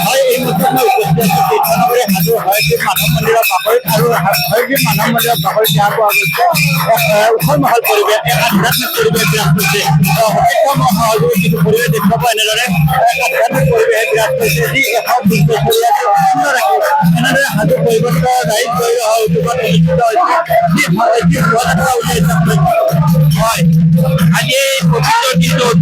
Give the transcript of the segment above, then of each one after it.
হয় এই মুহূৰ্তত মই উপস্থিত আছোঁ তীৰ্থনগৰী হাজোৰ হয়গ্ৰীৱ মাধৱ মন্দিৰৰ বাকৰিত আৰু হয়গ্ৰীৱ মাধৱ মন্দিৰৰ বাকৰিত দেখা পোৱা গৈছে উখল মাখল পৰিৱেশ এক আধ্যাত্মিক পৰিৱেশ বিৰাজ কৰিছে একদম সহযোগী কিছু পৰিৱেশ দেখুৱাব এনেদৰে এক আধ্যাত্মিক পৰিৱেশে বিৰাজ কৰিছে যি এশ 20 বছৰীয়া অক্ষুণ্ণ ৰাখি এনেদৰে হাজো পৰিৱৰ্তন ৰাইজ গৈ অহা উদ্যোগত অনুষ্ঠিত হৈছে যি শোভাযাত্ৰা উলিয়াইছে। হয় আজি পবিত্ৰ দিনটোত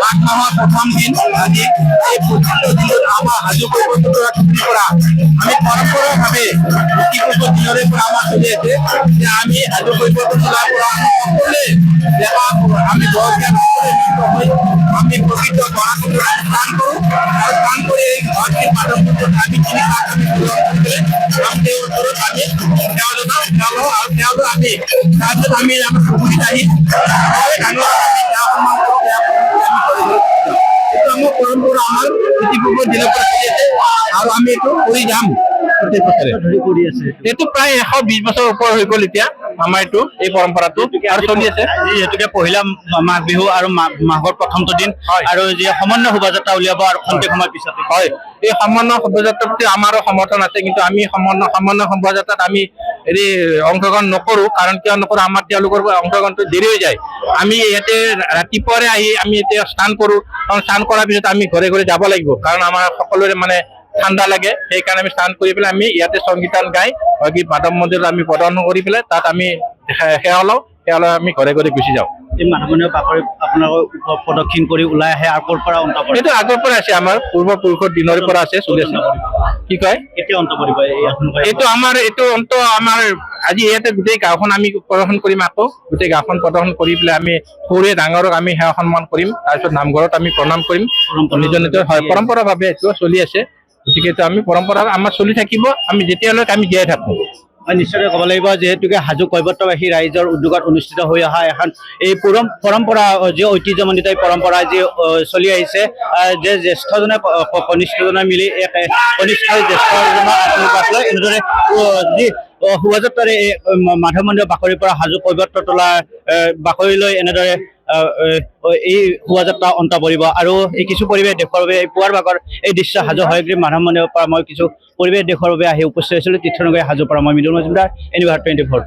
মাঘ মাহৰ প্ৰথম দিন আজি এই পবিত্ৰ দিনটোত আমাৰ হাজো পৰিৱৰ্তনৰ পৰা আমি পৰম্পৰাভাৱে ইতিপূৰ্ব দিনৰে পৰা আমাৰ চলি আছে যে আমি হাজো পৰিৱৰ্তন চলাৰ পৰা সকলোৱে দেখা আমি দহজন আমি প্ৰকৃত গণতন্ত্ৰ স্থান কৰোঁ আৰু স্থান কৰি এই হয়গ্ৰীৱ মাধৱ মন্দিৰত আমি তিনি ওচৰত আমি তেওঁলোক আমি তাৰপিছত আমি আমাৰ চুবুৰীত আহি আমাৰ পৰম্পৰা আমাৰ ইতিপূৰ্ব দিনৰ পৰা চলি আছে আৰু আমি এইটো কৰি যাম। এইটো প্ৰায় 120 বছৰ ওপৰ হৈ গ'ল এতিয়া আমাৰ এইটো এই পৰম্পৰাটো আৰু চলি আছে। যিহেতুকে পহিলা মাঘ বিহু আৰু মাঘৰ প্ৰথমটো দিন আৰু যি সমন্বয় শোভাযাত্ৰা উলিয়াব আৰু খন্তেক সময়ৰ পিছতে হয় এই সমন্বয় শোভাযাত্ৰাত আমাৰো সমৰ্থন আছে কিন্তু আমি সমন্বয় শোভাযাত্ৰাত আমি হেৰি অংশগ্ৰহণ নকৰোঁ কাৰণ কিয় নকৰোঁ আমাৰ তেওঁলোকৰ অংশগ্ৰহণটো দেৰি হৈ যায়। আমি ইয়াতে ৰাতিপুৱাৰে আহি আমি এতিয়া স্নান কৰোঁ স্নান কৰাৰ পিছত আমি ঘৰে ঘৰে যাব লাগিব কাৰণ আমাৰ সকলোৰে মানে ঠাণ্ডা লাগে সেইকাৰণে আমি স্নান কৰি পেলাই আমি ইয়াতে সংগীতান গাই হয়গ্ৰীৱ মাধৱ মন্দিৰত আমি প্ৰদৰ্শন কৰি পেলাই তাত আমি সেৱা লওঁ আমি ঘৰে ঘৰে গুচি যাওঁ। এই মাধৱ মন্দিৰৰ বাকৰিত আপোনালোকৰ প্ৰদক্ষিণ কৰি ওলাই আহে আগৰ পৰা অন্ত পৰে এইটো আগৰ পৰা আছে আমাৰ পূৰ্বপুৰুষৰ দিনৰ পৰা আছে চলি আছে। কি কয় কেতিয়া অন্ত পৰিব এইটো অন্ত আমাৰ আজি ইয়াতে গোটেই গাঁওখন আমি প্ৰদৰ্শন কৰিম আকৌ গোটেই গাঁওখন প্ৰদৰ্শন কৰি পেলাই আমি সৰুৱে ডাঙৰক আমি সেৱা সন্মান কৰিম তাৰপিছত নামঘৰত আমি প্ৰণাম কৰিম নিজৰ নিজৰ হয় পৰম্পৰাভাৱে এইটো চলি আছে গতিকে এইটো আমি পৰম্পৰা আমাৰ চলি থাকিব আমি যেতিয়ালৈকে আমি জীয়াই থাকোঁ। নিশ্চয়কৈ ক'ব লাগিব যিহেতুকে হাজো কৈৱৰ্তবাসী ৰাইজৰ উদ্যোগত অনুষ্ঠিত হৈ অহা এখন এই পৰম্পৰা যি ঐতিহ্যমণ্ডিত এই পৰম্পৰা যি চলি আহিছে যে জ্যেষ্ঠজনে কনিষ্ঠজনে মিলি এক কনিষ্ঠ জ্যেষ্ঠজনৰ আশীৰ্বাদ লৈ এনেদৰে যি শোভাযাত্ৰাৰে এই মাধৱ মন্দিৰৰ বাকৰিৰ পৰা হাজো কৈৱৰ্ত তোলা বাকৰিলৈ এনেদৰে এই শোভাযাত্ৰা অন্ত পৰিব আৰু এই কিছু পৰিৱেশ দেখুৱাৰ বাবে এই পুৱাৰ ভাগৰ এই দৃশ্য হাজো হয়গ্ৰীৱ মাধৱ মন্দিৰৰ পৰা মই কিছু পৰিৱেশ দেখুৱাৰ বাবে আহি উপস্থিত হৈছিলোঁ তীৰ্থনগৰী হাজোৰ পৰা মই মৃদুল মজুমদাৰ, NV24।